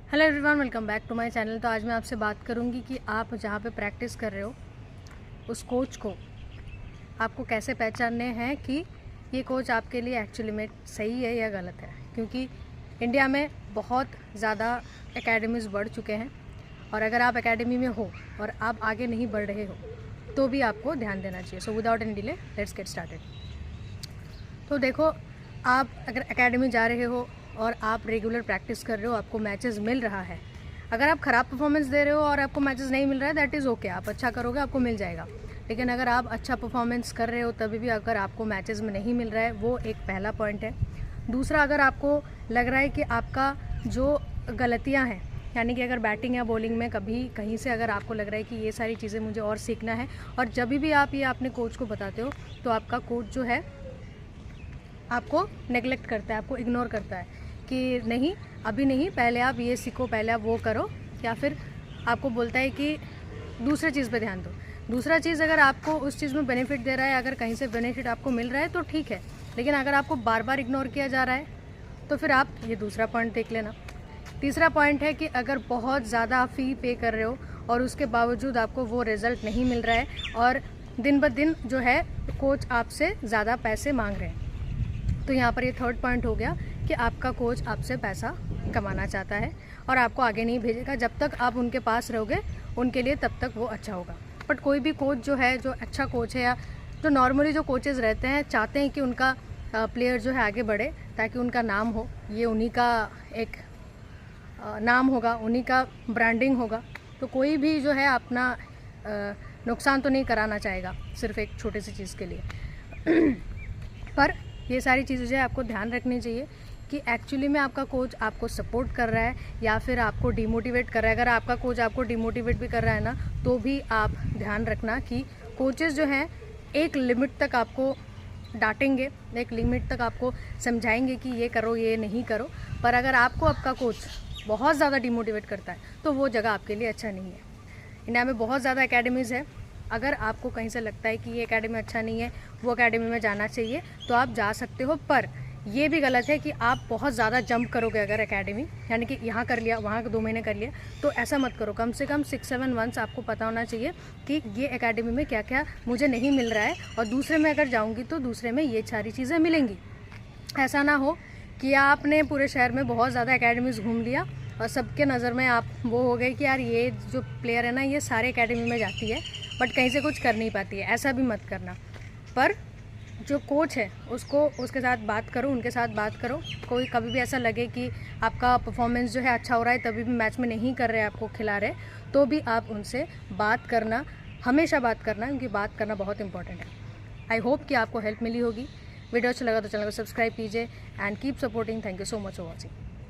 Hello everyone, welcome back to my channel. तो आज मैं आपसे बात करूंगी कि आप जहां पे प्रैक्टिस कर रहे हो उस कोच को आपको कैसे पहचानने हैं कि ये कोच आपके लिए एक्चुअली में सही है या गलत है। क्योंकि इंडिया में बहुत ज़्यादा एकेडमीज़ बढ़ चुके हैं और अगर आप एकेडमी में हो और आप आगे नहीं बढ़ रहे हो तो भी आपको ध्यान देना चाहिए। So without any delay let's get started. तो देखो, आप अगर एकेडमी जा रहे हो और आप रेगुलर प्रैक्टिस कर रहे हो, आपको मैचेस मिल रहा है। अगर आप ख़राब परफॉर्मेंस दे रहे हो और आपको मैचेस नहीं मिल रहा है, दैट इज़ ओके, आप अच्छा करोगे, आपको मिल जाएगा। लेकिन अगर आप अच्छा परफॉर्मेंस कर रहे हो तभी भी अगर आपको मैचेस में नहीं मिल रहा है, वो एक पहला पॉइंट है। दूसरा, अगर आपको लग रहा है कि आपका जो गलतियाँ हैं, यानी कि अगर बैटिंग या बॉलिंग में कभी कहीं से अगर आपको लग रहा है कि ये सारी चीज़ें मुझे और सीखना है, और जब भी आप ये अपने कोच को बताते हो तो आपका कोच जो है आपको नेगलेक्ट करता है, आपको इग्नोर करता है कि नहीं अभी नहीं, पहले आप ये सीखो, पहले आप वो करो, या फिर आपको बोलता है कि दूसरे चीज़ पे ध्यान दो। दूसरा चीज़ अगर आपको उस चीज़ में बेनिफिट दे रहा है, अगर कहीं से बेनिफिट आपको मिल रहा है तो ठीक है, लेकिन अगर आपको बार बार इग्नोर किया जा रहा है तो फिर आप ये दूसरा पॉइंट देख लेना। तीसरा पॉइंट है कि अगर बहुत ज़्यादा आप फ़ी पे कर रहे हो और उसके बावजूद आपको वो रिज़ल्ट नहीं मिल रहा है और दिन ब दिन जो है कोच आपसे ज़्यादा पैसे मांग रहे हैं, तो यहाँ पर ये थर्ड पॉइंट हो गया कि आपका कोच आपसे पैसा कमाना चाहता है और आपको आगे नहीं भेजेगा। जब तक आप उनके पास रहोगे उनके लिए तब तक वो अच्छा होगा। बट कोई भी कोच जो है, जो अच्छा कोच है या जो नॉर्मली जो कोचेज़ रहते हैं, चाहते हैं कि उनका प्लेयर जो है आगे बढ़े ताकि उनका नाम हो, ये उन्हीं का एक नाम होगा, उन्हीं का ब्रांडिंग होगा। तो कोई भी जो है अपना नुकसान तो नहीं कराना चाहेगा सिर्फ एक छोटी सी चीज़ के लिए। पर ये सारी चीज़ें जो है आपको ध्यान रखनी चाहिए कि एक्चुअली में आपका कोच आपको सपोर्ट कर रहा है या फिर आपको डिमोटिवेट कर रहा है। अगर आपका कोच आपको डिमोटिवेट भी कर रहा है ना, तो भी आप ध्यान रखना कि कोचेज़ जो हैं एक लिमिट तक आपको डांटेंगे, एक लिमिट तक आपको समझाएंगे कि ये करो, ये नहीं करो। पर अगर आपको आपका कोच बहुत ज़्यादा डिमोटिवेट करता है तो वो जगह आपके लिए अच्छा नहीं है। इंडिया में बहुत ज़्यादा एकेडमीज़ है, अगर आपको कहीं से लगता है कि ये एकेडमी अच्छा नहीं है, वो एकेडमी में जाना चाहिए, तो आप जा सकते हो। पर ये भी गलत है कि आप बहुत ज़्यादा जंप करोगे अगर एकेडमी, यानी कि यहाँ कर लिया, वहाँ 2 महीने कर लिया, तो ऐसा मत करो। कम से कम 6-7 मंथ्स आपको पता होना चाहिए कि ये एकेडमी में क्या क्या मुझे नहीं मिल रहा है और दूसरे में अगर जाऊँगी तो दूसरे में ये सारी चीज़ें मिलेंगी। ऐसा ना हो कि आपने पूरे शहर में बहुत ज़्यादा एकेडमीज़ घूम लिया और सबके नज़र में आप वो हो गए कि यार ये जो प्लेयर है ना, ये सारे एकेडमी में जाती है बट कहीं से कुछ कर नहीं पाती है। ऐसा भी मत करना। पर जो कोच है उसको, उसके साथ बात करो, उनके साथ बात करो। कोई कभी भी ऐसा लगे कि आपका परफॉर्मेंस जो है अच्छा हो रहा है तभी भी मैच में नहीं कर रहे, आपको खिला रहे, तो भी आप उनसे बात करना, हमेशा बात करना, क्योंकि बात करना बहुत इंपॉर्टेंट है। आई होप कि आपको हेल्प मिली होगी। वीडियो अच्छा लगा तो चैनल को सब्सक्राइब कीजिए and keep supporting. Thank you so much for watching.